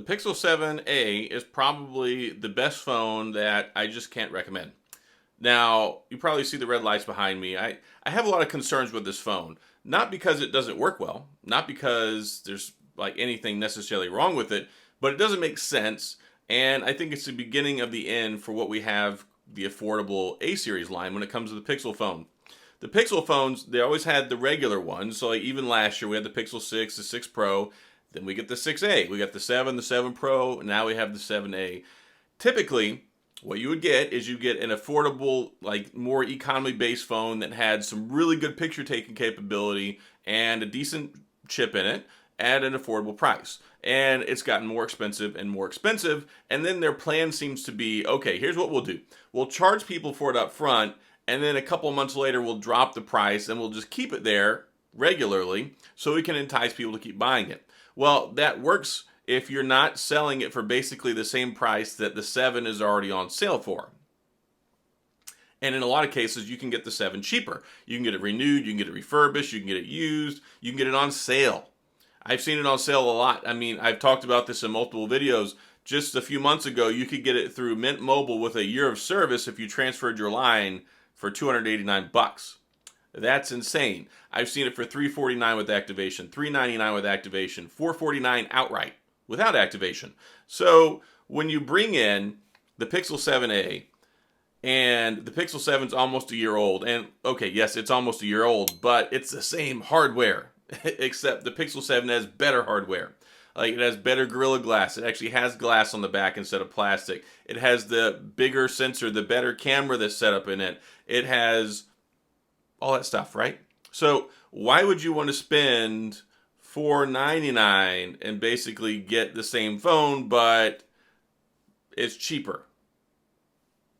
Pixel 7a is probably the best phone that I just can't recommend. Now, you probably see the red lights behind me. I have a lot of concerns with this phone. Not because it doesn't work well, not because there's like anything necessarily wrong with it, but it doesn't make sense. And I think it's the beginning of the end for what we have the affordable A series line when it comes to the Pixel phone. The Pixel phones, they always had the regular ones. So like even last year we had the Pixel 6, the 6 Pro, then we get the 6a, we got the 7, the 7 Pro, and now we have the 7a. Typically, what you would get is you get an affordable, like more economy-based phone that had some really good picture taking capability and a decent chip in it at an affordable price. And it's gotten more expensive and more expensive. And then their plan seems to be, okay, here's what we'll do. We'll charge people for it up front, and then a couple of months later we'll drop the price and we'll just keep it there regularly so we can entice people to keep buying it. Well, that works if you're not selling it for basically the same price that the 7 is already on sale for. And in a lot of cases, you can get the 7 cheaper. You can get it renewed, you can get it refurbished, you can get it used, you can get it on sale. I've seen it on sale a lot. I mean, I've talked about this in multiple videos. Just a few months ago, you could get it through Mint Mobile with a year of service if you transferred your line for $289. That's insane. I've seen it for $349 with activation, $399 with activation, $449 outright without activation. So when you bring in the Pixel 7a, and the Pixel 7 is almost a year old, and okay, yes, it's almost a year old, but it's the same hardware, except the Pixel 7 has better hardware. Like it has better Gorilla Glass. It actually has glass on the back instead of plastic. It has the bigger sensor, the better camera that's set up in it. It has all that stuff, right? So why would you want to spend $499 and basically get the same phone, but it's cheaper?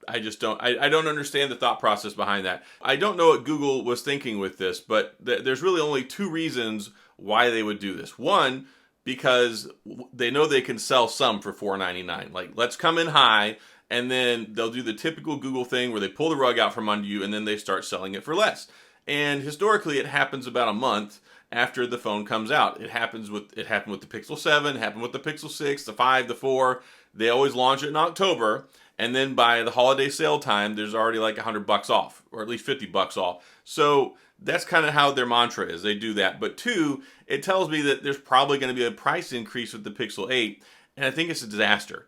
I just don't. I don't understand the thought process behind that. I don't know what Google was thinking with this, but there's really only two reasons why they would do this. One, because they know they can sell some for $499. Like, let's come in high, and then they'll do the typical Google thing where they pull the rug out from under you, and then they start selling it for less. And historically, it happens about a month after the phone comes out. It happened with the Pixel 7, it happened with the Pixel 6, the 5, the 4. They always launch it in October, and then by the holiday sale time, there's already like $100 off, or at least $50 off. So that's kind of how their mantra is. They do that. But two, it tells me that there's probably going to be a price increase with the Pixel 8, and I think it's a disaster.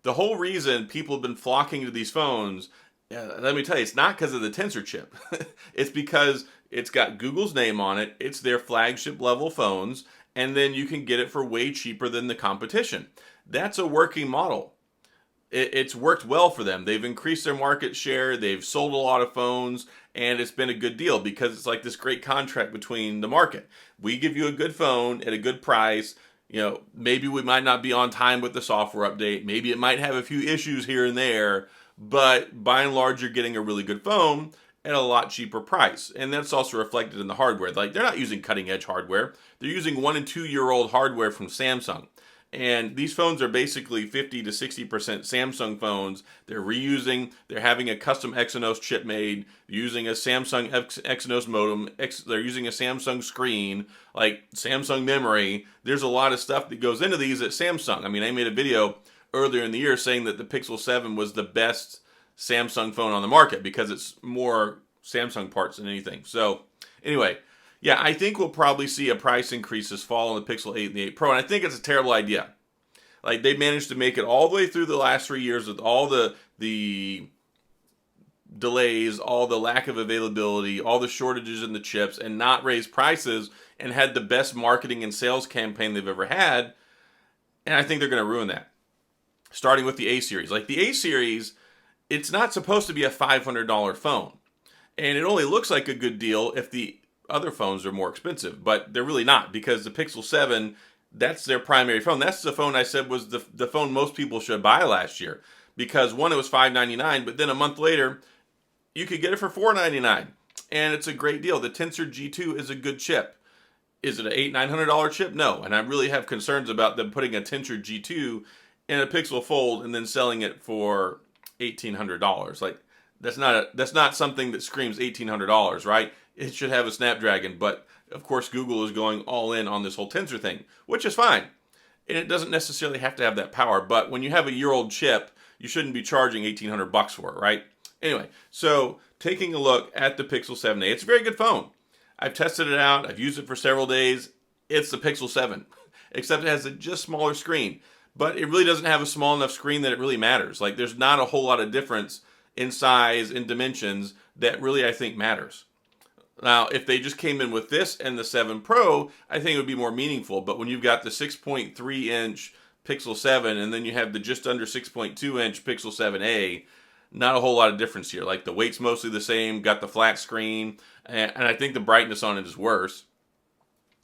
The whole reason people have been flocking to these phones, let me tell you, it's not because of the Tensor chip. It's because it's got Google's name on it. It's their flagship level phones, and then you can get it for way cheaper than the competition. That's a working model. It's worked well for them. They've increased their market share. They've sold a lot of phones, and it's been a good deal because it's like this great contract between the market. We give you a good phone at a good price. You know, maybe we might not be on time with the software update. Maybe it might have a few issues here and there, but by and large, you're getting a really good phone at a lot cheaper price. And that's also reflected in the hardware. Like, they're not using cutting edge hardware. They're using 1 and 2 year old hardware from Samsung. And these phones are basically 50 to 60% Samsung phones. They're reusing, they're having a custom Exynos chip made, using a Samsung Exynos modem, they're using a Samsung screen, like Samsung memory. There's a lot of stuff that goes into these at Samsung. I mean, I made a video earlier in the year saying that the Pixel 7 was the best Samsung phone on the market because it's more Samsung parts than anything. So anyway, yeah, I think we'll probably see a price increase this fall on the Pixel 8 and the 8 Pro, and I think it's a terrible idea. Like, they managed to make it all the way through the last 3 years with all the delays, all the lack of availability, all the shortages in the chips, and not raise prices, and had the best marketing and sales campaign they've ever had, and I think they're going to ruin that. Starting with the A series. Like, the A series, it's not supposed to be a $500 phone, and it only looks like a good deal if the other phones are more expensive, but they're really not, because the Pixel 7, that's their primary phone. That's the phone I said was the phone most people should buy last year, because one, it was $599, but then a month later, you could get it for $499, and it's a great deal. The Tensor G2 is a good chip. Is it an $900 chip? No, and I really have concerns about them putting a Tensor G2 in a Pixel Fold and then selling it for $1,800. Like, that's not something that screams $1,800, right? It should have a Snapdragon, but of course Google is going all in on this whole Tensor thing, which is fine. and it doesn't necessarily have to have that power. But when you have a year-old chip, you shouldn't be charging $1,800 for it, right? Anyway, so taking a look at the Pixel 7a, it's a very good phone. I've tested it out. I've used it for several days. It's the Pixel 7, except it has a just smaller screen. But it really doesn't have a small enough screen that it really matters. Like, there's not a whole lot of difference in size, in dimensions, that really I think matters. Now, if they just came in with this and the 7 Pro, I think it would be more meaningful. But when you've got the 6.3 inch Pixel 7 and then you have the just under 6.2 inch Pixel 7a, not a whole lot of difference here. Like, the weight's mostly the same, got the flat screen, and I think the brightness on it is worse.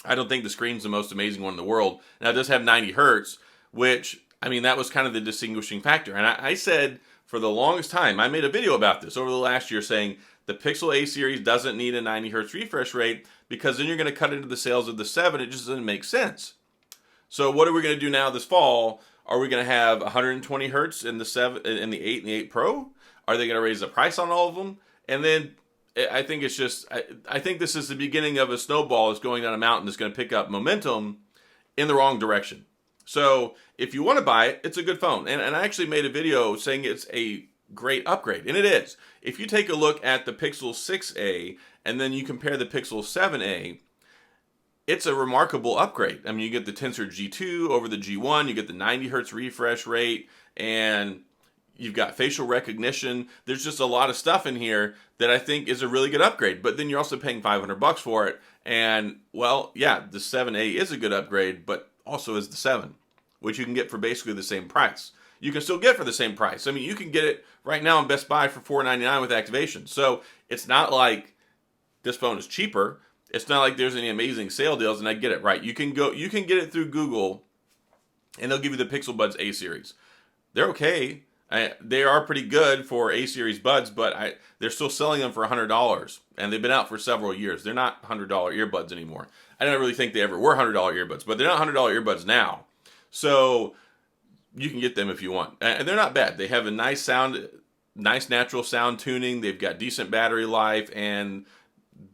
I don't think the screen's the most amazing one in the world. Now, it does have 90 hertz, which, I mean, that was kind of the distinguishing factor. And I said for the longest time, I made a video about this over the last year saying the Pixel A series doesn't need a 90 hertz refresh rate because then you're going to cut into the sales of the 7. It just doesn't make sense. So what are we going to do now this fall? Are we going to have 120 hertz in the 7, in the 8 and the 8 Pro? Are they going to raise the price on all of them? And then I think it's just, I think this is the beginning of a snowball that's going down a mountain that's going to pick up momentum in the wrong direction. So if you want to buy it, it's a good phone. And I actually made a video saying it's a great upgrade, and it is. If you take a look at the Pixel 6a and then you compare the Pixel 7a, it's a remarkable upgrade. I mean, you get the Tensor G2 over the G1, you get the 90 hertz refresh rate, and you've got facial recognition. There's just a lot of stuff in here that I think is a really good upgrade. But then you're also paying $500 for it. And, well, yeah, the 7a is a good upgrade, but also is the 7, which you can get for basically the same price. You can still get for the same price. I mean, you can get it right now in Best Buy for $499 with activation. So it's not like this phone is cheaper. It's not like there's any amazing sale deals, and I get it, right? You can get it through Google, and they'll give you the Pixel Buds A series. They're okay. They are pretty good for A series buds, but they're still selling them for $100, and they've been out for several years. They're not $100 earbuds anymore. I don't really think they ever were $100 earbuds, but they're not $100 earbuds now. So you can get them if you want, and they're not bad. They have a nice sound, nice natural sound tuning. They've got decent battery life, and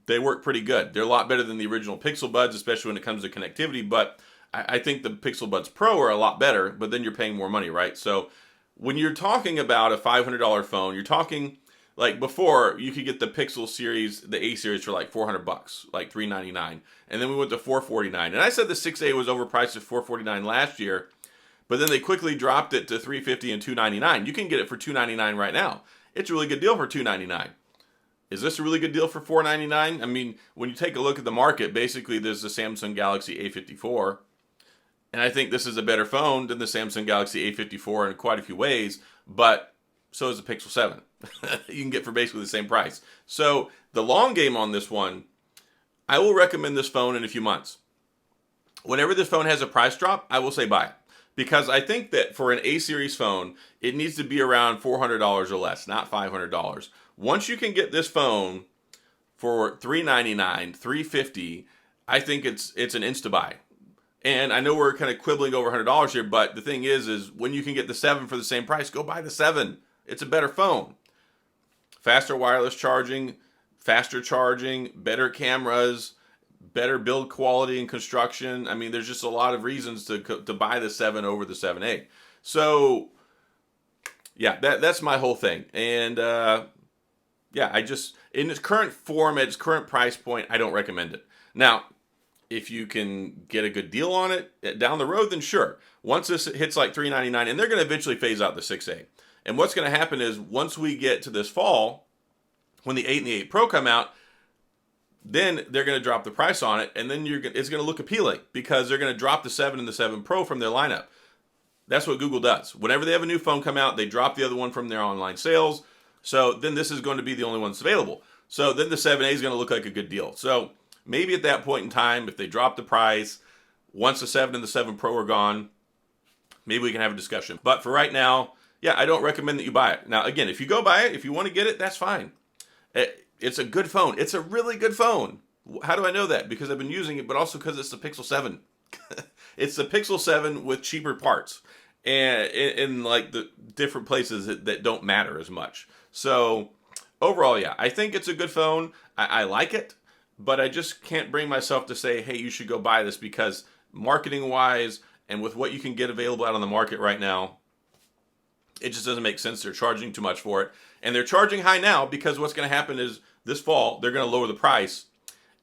they work pretty good. They're a lot better than the original Pixel Buds, especially when it comes to connectivity, but I think the Pixel Buds Pro are a lot better, but then you're paying more money, right? So when you're talking about a $500 phone, you're talking, like before, you could get the Pixel series, the A series, for like $400, like $399, and then we went to $449. And I said the 6A was overpriced at $449 last year, but then they quickly dropped it to $350 and $299. You can get it for $299 right now. It's a really good deal for $299. Is this a really good deal for $499? I mean, when you take a look at the market, basically there's the Samsung Galaxy A54, and I think this is a better phone than the Samsung Galaxy A54 in quite a few ways, but so is the Pixel 7. You can get for basically the same price. So the long game on this one, I will recommend this phone in a few months. Whenever this phone has a price drop, I will say buy it. Because I think that for an A-series phone, it needs to be around $400 or less, not $500. Once you can get this phone for $399, $350, I think it's an insta-buy. And I know we're kind of quibbling over $100 here, but the thing is when you can get the 7 for the same price, go buy the 7. It's a better phone. Faster wireless charging, faster charging, better cameras, better build quality and construction. I mean, there's just a lot of reasons to buy the 7 over the 7a. So, yeah, that's my whole thing. And, yeah, in its current form, at its current price point, I don't recommend it. Now, if you can get a good deal on it down the road, then sure. Once this hits like $399, and they're going to eventually phase out the 6A. And what's going to happen is once we get to this fall, when the 8 and the 8 Pro come out, then they're going to drop the price on it, and then it's going to look appealing because they're going to drop the 7 and the 7 Pro from their lineup. That's what Google does. Whenever they have a new phone come out, they drop the other one from their online sales. So then this is going to be the only one that's available. So then the 7A is going to look like a good deal. So maybe at that point in time, if they drop the price, once the 7 and the 7 Pro are gone, maybe we can have a discussion. But for right now, yeah, I don't recommend that you buy it. Now, again, if you go buy it, if you want to get it, that's fine. It's a good phone. It's a really good phone. How do I know that? Because I've been using it, but also because it's the Pixel 7. It's the Pixel 7 with cheaper parts and in like the different places that don't matter as much. So overall, yeah, I think it's a good phone. I like it, but I just can't bring myself to say, hey, you should go buy this because marketing-wise And with what you can get available out on the market right now, it just doesn't make sense. They're charging too much for it. And they're charging high now because what's going to happen is this fall, they're going to lower the price.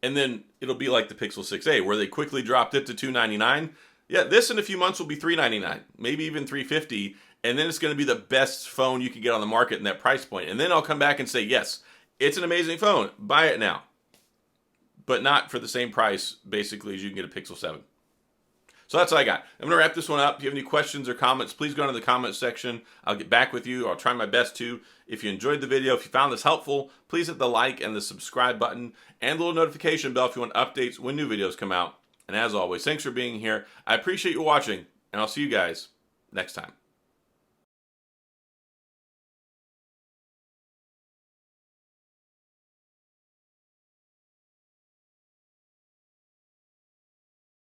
And then it'll be like the Pixel 6a, where they quickly dropped it to $299. Yeah, this in a few months will be $399, maybe even $350. And then it's going to be the best phone you can get on the market in that price point. And then I'll come back and say, yes, it's an amazing phone. Buy it now. But not for the same price, basically, as you can get a Pixel 7. So that's all I got. I'm going to wrap this one up. If you have any questions or comments, please go into the comments section. I'll get back with you. I'll try my best to. If you enjoyed the video, if you found this helpful, please hit the like and the subscribe button and the little notification bell if you want updates when new videos come out. And as always, thanks for being here. I appreciate you watching, and I'll see you guys next time.